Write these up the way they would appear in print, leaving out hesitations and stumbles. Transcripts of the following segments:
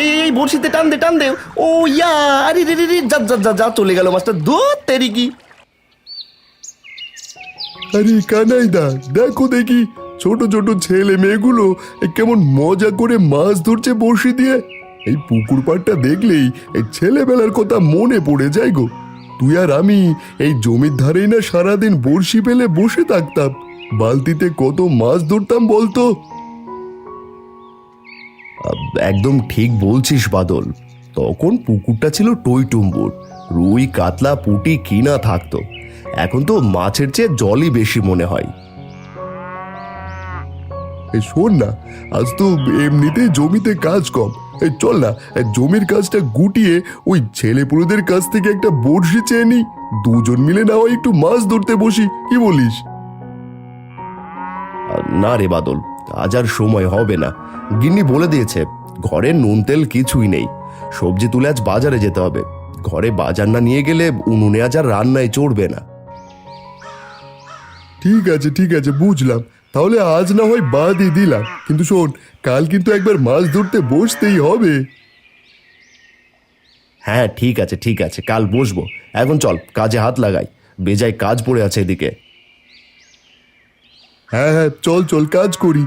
এই বড়শিতে টান দে টান দে। ও ইয়া, আরে রে রে রে, যা যা যা যা, চলে গেল মাছটা। দূর তেরি কি! আরে কানাই দা, দেখো দেখি ছোট ছোট ছেলে মেয়েগুলো কেমন মজা করে মাছ ধরছে বড়শি দিয়ে। এই পুকুর পাড়টা দেখলেই এই ছেলেবেলার কথা মনে পড়ে যায় গো। তুই আর আমি এই জমির ধারেই না সারাদিন বড়শি পেলে বসে থাকতাম, বালতিতে কত মাছ ধরতাম বলতো। একদম ঠিক বলছিস বাদল। তখন পুকুরটা ছিল টইটুম্বুর, রুই কাতলা পুঁটি কিনা থাকতো। এখন তো মাছের চেয়ে জলই বেশি মনে হয়। এই শোন না, আজ তো এমনিতেই জমিতে কাজ কম। এই চল না, জমির কাজটা গুটিয়ে ওই ছেলেপুলেদের কাছ থেকে একটা বড়শি চেয়ে নি, দুজন মিলে না হয় একটু মাছ ধরতে বসি, কি বলিস? না রে বাদল, আজ আর সময় হবে না। গিন্নি বলে দিয়েছে ঘরে নুন তেল কিছুই নেই, সবজি তুলে আজ বাজারে যেতে হবে। ঘরে বাজার না নিয়ে গেলে উনুনে আজ আর রান্নায় চড়বে না। ঠিক আছে বুঝলাম, তাহলে আজ না হয় বাদই দিলাম, কিন্তু শোন, কাল কিন্তু একবার মাছ ধরতে বসতেই হবে। হ্যাঁ ঠিক আছে, কাল বসবো। এখন চল কাজে হাত লাগাই, বেজায় কাজ পড়ে আছে এদিকে। হ্যাঁ হ্যাঁ, চল চল কাজ করি।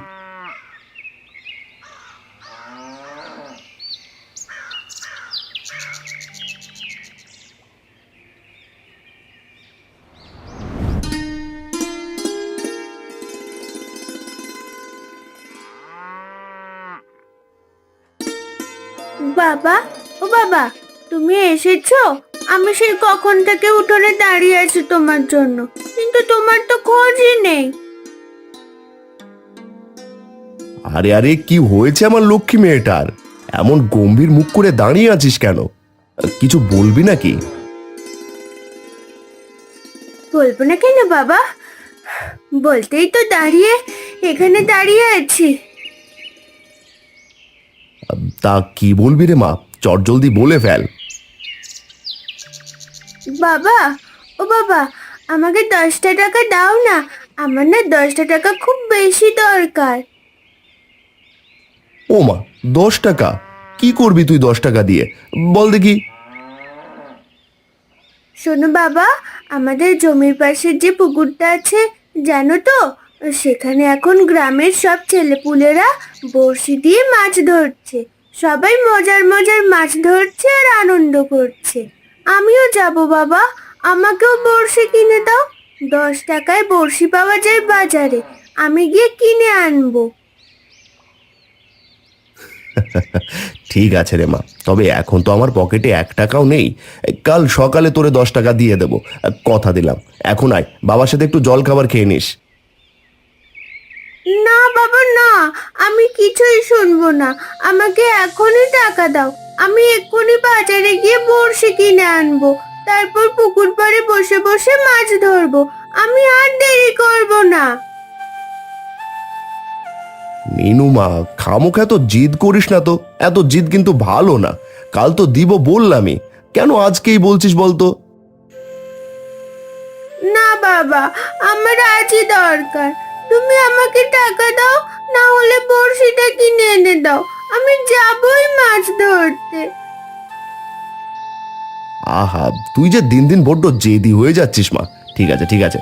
বাবা, ও বাবা, তুমি এসেছো? আমি সেই কখন থেকে উঠোনে দাঁড়িয়ে আছি তোমার জন্য, কিন্তু তোমার তো খোঁজই নেই। আরে আরে, কি হয়েছে আমার লক্ষ্মী মেয়েটার? এমন গম্ভীর মুখ করে দাঁড়িয়ে আছিস কেন? কিছু বলবি নাকি? বলবো না কেন বাবা, বলতেই তো এখানে দাঁড়িয়ে আছি। তা কি বলবি রে মা, চটজলদি বলে ফেল। বাবা, ও বাবা, আমাকে 10টা টাকা দাও না, আমার না 10টা টাকা খুব বেশি দরকার। ও মা, 10 টাকা? কি করবি তুই 10 টাকা দিয়ে, বল দেখি। শোনো বাবা, আমাদের জমির পাশের যে পুকুরটা আছে জানো তো, সেখানে এখন গ্রামের সব ছেলেপুলেরা বড়শি দিয়ে মাছ ধরছে। সবাই মজার মজার মাছ ধরছে আর আনন্দ করছে। আমিও যাব বাবা, আমাকেও বড়শি কিনে দাও। 10 টাকায় বড়শি পাওয়া যায় বাজারে, আমি গিয়ে কিনে আনবো। ঠিক আছে রে মা, তবে এখন তো আমার পকেটে 1 টাকাও নেই। কাল সকালে তোরে 10 টাকা দিয়ে দেবো, কথা দিলাম। এখন আয়, বাবার সাথে একটু জল খাবার খেয়ে নিস। না বাবা না, আমি কিছুই শুনবো না, আমাকে এখনই টাকা দাও। আমি এক্ষুনি বাজারে গিয়ে বড়শি কিনে আনবো, তারপর পুকুর পাড়ে বসে বসে মাছ ধরবো। আমি আর দেরি করব না। মিনু মা, খামোখা এত জিদ করিস না তো, এত জিদ কিন্তু ভালো না। কাল তো দিব বললামই, কেন আজকেই বলছিস বলতো? না বাবা, আমার আজই দরকার। তুমি আমাকে টাকা দাও, না হলে বড়শিটা কিনে এনে দাও, আমি যাবই মাছ ধরতে। আহা, তুই যে দিন দিন বড্ড জেদি হয়ে যাচ্ছিস মা। ঠিক আছে,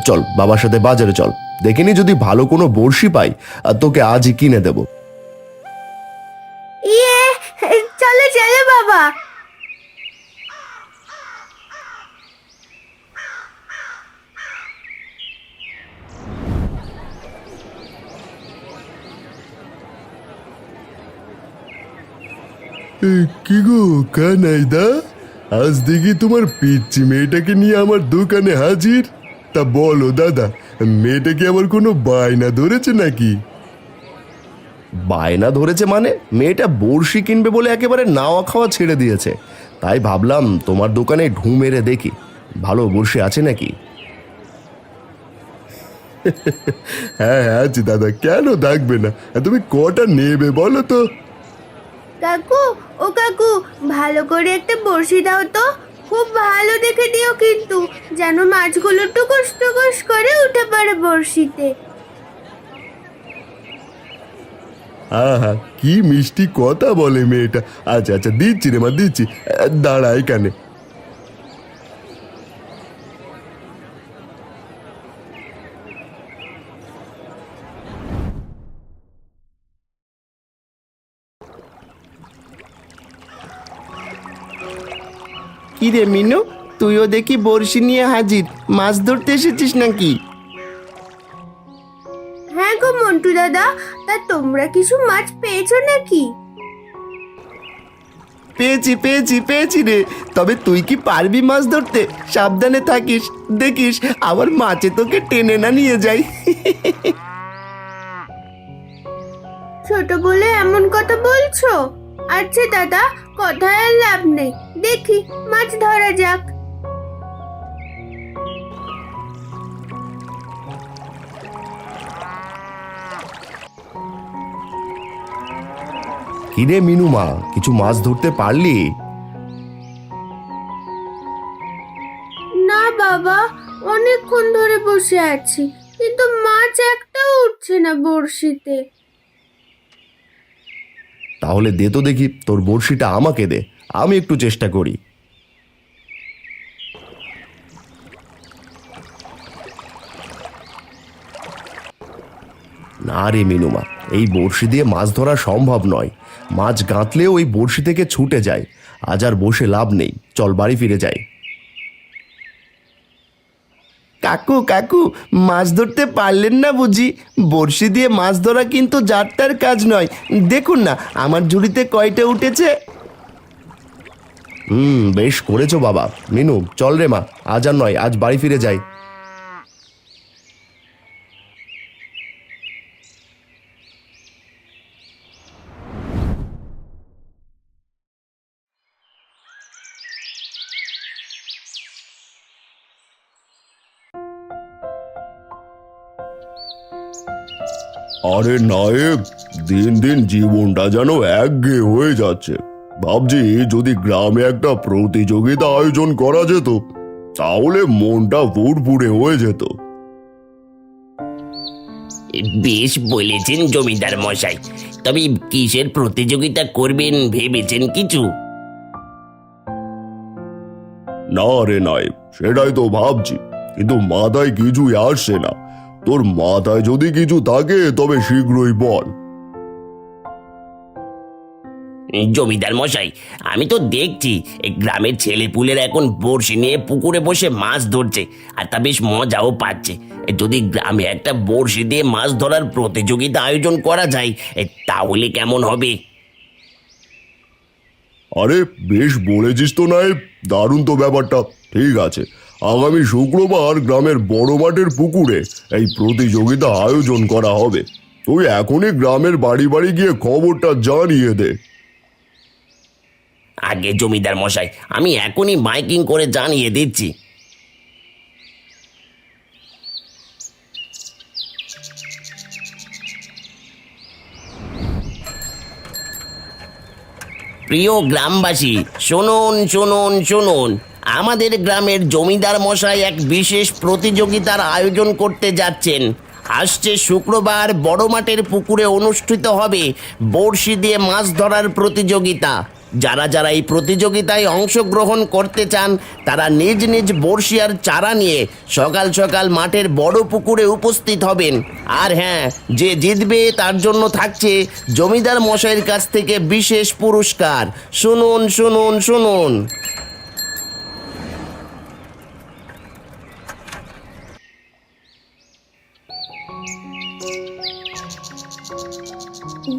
চল বাবার সাথে বাজারে চল, দেখিনি যদি ভালো কোনো বড়শি পাই তোকে আজই কিনে দেব। ইয়ে, চলো চলো বাবা। কি গো কানাই দা, আজ দেখি তোমার পিচ্চি মেয়েটাকে নিয়ে আমার দোকানে হাজির। তা বলো দাদা, মেয়েটা কি আমার কোনো বায়না ধরেছে নাকি? বায়না ধরেছে মানে? মেয়েটা বড়শি কিনবে বলে একেবারে নাওয়া খাওয়া ছেড়ে দিয়েছে। তাই ভাবলাম তোমার দোকানে ঢু মেরে দেখি ভালো বড়শি আছে নাকি। হ্যাঁ হ্যাঁ আছে দাদা, কেন থাকবে না। তুমি কটা নেবে বলো তো? কাকু, ও কাকু, ভালো করে একটা বড়শি দাও তো, খুব ভালো দেখে দিও কিন্তু, যেন মাছগুলো টুকুস টুকুস করে উঠে পড়ে বড়শিতে। আহা কি মিষ্টি কথা বলে মেয়েটা। আচ্ছা আচ্ছা দিচ্ছি রে মা, দিচ্ছি। দাঁড়া এখানে। কি রে মিনু, তুইও দেখি বড়শি নিয়ে হাজির। মাছ ধরতে এসেছিস নাকি? হ্যাঁ গো মন্টু দাদা, তা তোমরা কিছু মাছ পেয়েছো নাকি? পেয়েছি পেয়েছি পেয়েছি রে। তবে তুই কি পারবি মাছ ধরতে? সাবধানে থাকিস, দেখিস আবার মাছে তোকে টেনে না নিয়ে যাই। ছোট বলে এমন কথা বলছো? আচ্ছা দাদা, কথায় আর লাভ নেই, দেখি মাছ ধরা যাক। কিরে মিনুমা, কিছু মাছ ধরতে পারলি? না বাবা, অনেকক্ষণ ধরে বসে আছি, কিন্তু মাছ একটাও উঠছে না বড়শিতে। তাহলে দে তো দেখি, তোর বড়শিটা আমাকে দে, আমি একটু চেষ্টা করি। না রে মিনুমা, এই বড়শি দিয়ে মাছ ধরা সম্ভব নয়। মাছ গাঁথলেও ওই বড়শি থেকে ছুটে যায়। আজ আর বসে লাভ নেই, চল বাড়ি ফিরে যাই। কাকু কাকু, মাছ ধরতে পারলেন না বুঝি? বড়শি দিয়ে মাছ ধরা কিন্তু যাত্রার কাজ নয়। দেখুন না আমার ঝুড়িতে কয়টা উঠেছে। বেশ করেছো বাবা। মিনু চল রে মা, আজ আর নয়, আজ বাড়ি ফিরে যাই। আরে নায়েব, দিন দিন জীবনটা যেন একঘেয়ে হয়ে যাচ্ছে। ভাবছি যদি গ্রামে একটা প্রতিযোগিতা আয়োজন করা যেত, তাহলে মনটা ফুরফুরে হয়ে যেত। বেশ বলেছেন জমিদার মশাই। তবে কিসের প্রতিযোগিতা করবেন ভেবেছেন কিছু? না রে নায়েব, সেটাই তো ভাবছি, কিন্তু মাথায় কিছুই আসছে না। তোর মাথায় যদি কিছু থাকে তবে শীঘ্রই বল। জমিদার মশাই, আমি তো দেখছি এই গ্রামের ছেলেপুলেরা এখন বড়শি নিয়ে পুকুরে বসে মাছ ধরছে, আর তা বেশ মজাও পাচ্ছে। যদি গ্রামে একটা বড়শি দিয়ে মাছ ধরার প্রতিযোগিতা আয়োজন করা যায়, তাহলে কেমন হবে? আরে বেশ বলেছিস তো নায়েব, দারুণ তো ব্যাপারটা। ঠিক আছে, আগামী শুক্রবার গ্রামের বড় মাঠের পুকুরে এই প্রতিযোগিতা আয়োজন করা হবে। তুই এখনই গ্রামের বাড়ি বাড়ি গিয়ে খবরটা জানিয়ে দে। আগে জমিদার মশাই, আমি এখনই মাইকিং করে জানিয়ে দিচ্ছি। প্রিয় গ্রামবাসী, শুনুন শুনুন শুনুন, আমাদের গ্রামের জমিদার মশাই এক বিশেষ প্রতিযোগিতার আয়োজন করতে যাচ্ছেন। আসছে শুক্রবার বড় মাঠের পুকুরে অনুষ্ঠিত হবে বড়শি দিয়ে মাছ ধরার প্রতিযোগিতা। যারা যারা এই প্রতিযোগিতায় অংশগ্রহণ করতে চান, তারা নিজ নিজ বড়শি আর চারা নিয়ে সকাল সকাল মাঠের বড় পুকুরে উপস্থিত হবেন। আর হ্যাঁ, যে জিতবে তার জন্য থাকছে জমিদার মশাইয়ের কাছ থেকে বিশেষ পুরস্কার। শুনুন শুনুন শুনুন।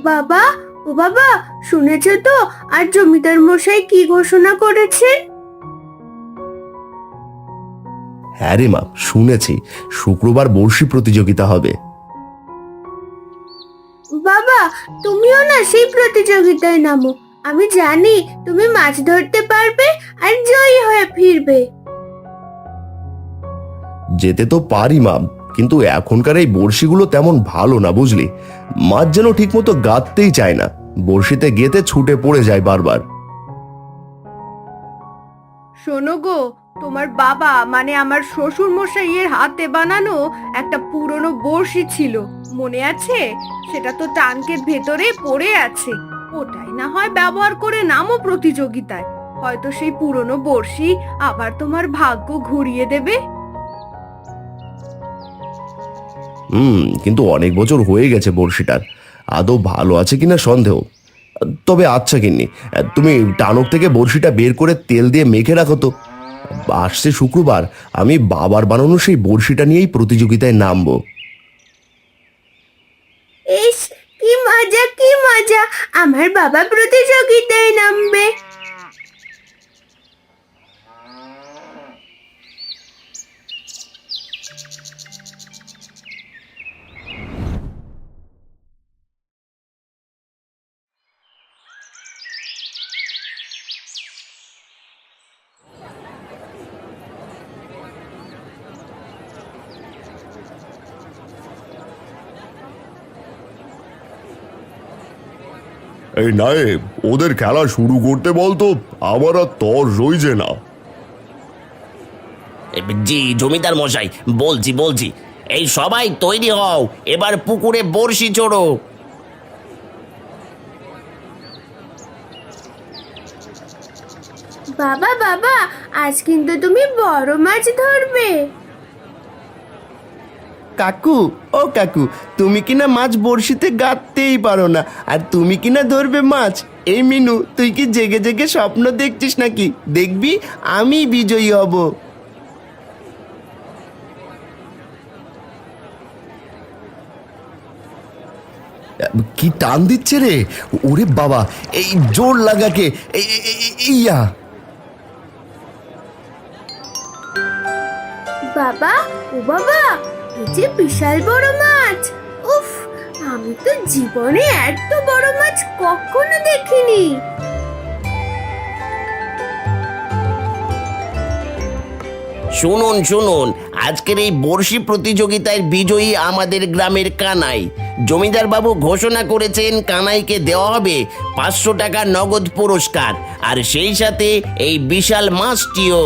বাবা, ও বাবা, শুনেছো তো আর জমিদার মশাই কি ঘোষণা করেছে? হ্যাঁ রে মা, শুনেছি শুক্রবার বড়শি প্রতিযোগিতা হবে। বাবা, তুমিও না সেই প্রতিযোগিতায় নামো। আমি জানি তুমি মাছ ধরতে পারবে আর জয়ী হয়ে ফিরবে। যেতে তো পারি মা, কিন্তু এখনকার এই বড়শিগুলো তেমন ভালো না বুঝলি। মাছ যেন ঠিকমতো গাঁথতেই চায় না, বড়শিতে গেতে ছুটে পড়ে যায় বারবার। শোনো গো, তোমার বাবা মানে আমার শ্বশুর মশাইয়ের হাতে বানানো একটা পুরনো বড়শি ছিল, মনে আছে? সেটা তো টাঙ্কের ভেতরে পড়ে আছে। ওটাই না হয় ব্যবহার করে নামো প্রতিযোগিতায়, হয়তো সেই পুরনো বড়শি আবার তোমার ভাগ্য ঘুরিয়ে দেবে। কিন্তু অনেক বছর হয়ে গেছে বড়শিটার, আদৌ ভালো আছে কিনা সন্দেহ। তবে আচ্ছা গিন্নি, তুমি টানক থেকে বড়শিটা বের করে তেল দিয়ে মেখে রাখো তো। আসছে শুক্রবার আমি বাবার বানানো সেই বড়শিটা নিয়েই প্রতিযোগিতায় নামবো। ইস, কি মজা কি মজা, আমার বাবা প্রতিযোগিতায় নামবে। এই নায়েব, ওদের খেলা শুরু করতে বলতো, আমার আর তর রইছে না। জি জমিদার মশাই, বলছি বলছি। এই সবাই তৈরি হও, এবার পুকুরে বড়শি ছোড়ো। বাবা বাবা, আজ কিন্তু তুমি বড় মাছ ধরবে। কাকু, ও কাকু, তুমি কিনা মাছ বড়শিতে গাঁথতেই পারো না, আর তুমি কিনা ধরবে মাছ? এই মিনু, তুই কি জেগে জেগে স্বপ্ন দেখছিস নাকি? দেখবি আমি বিজয়ী হব। কি টান দিচ্ছে রে! ওরে বাবা, এই জোর লাগাকে ইয়া। বাবা, ও বাবা, এই যে বিশাল বড় মাছ! উফ, আমি তো জীবনে এত বড় মাছ কখনো দেখিনি। শুনুন শুনুন, আজকের এই বড়শি প্রতিযোগিতায় বিজয়ী আমাদের গ্রামের কানাই। জমিদার বাবু ঘোষণা করেছেন কানাইকে দেওয়া হবে 500 টাকা নগদ পুরস্কার, আর সেই সাথে এই বিশাল মাছটিও।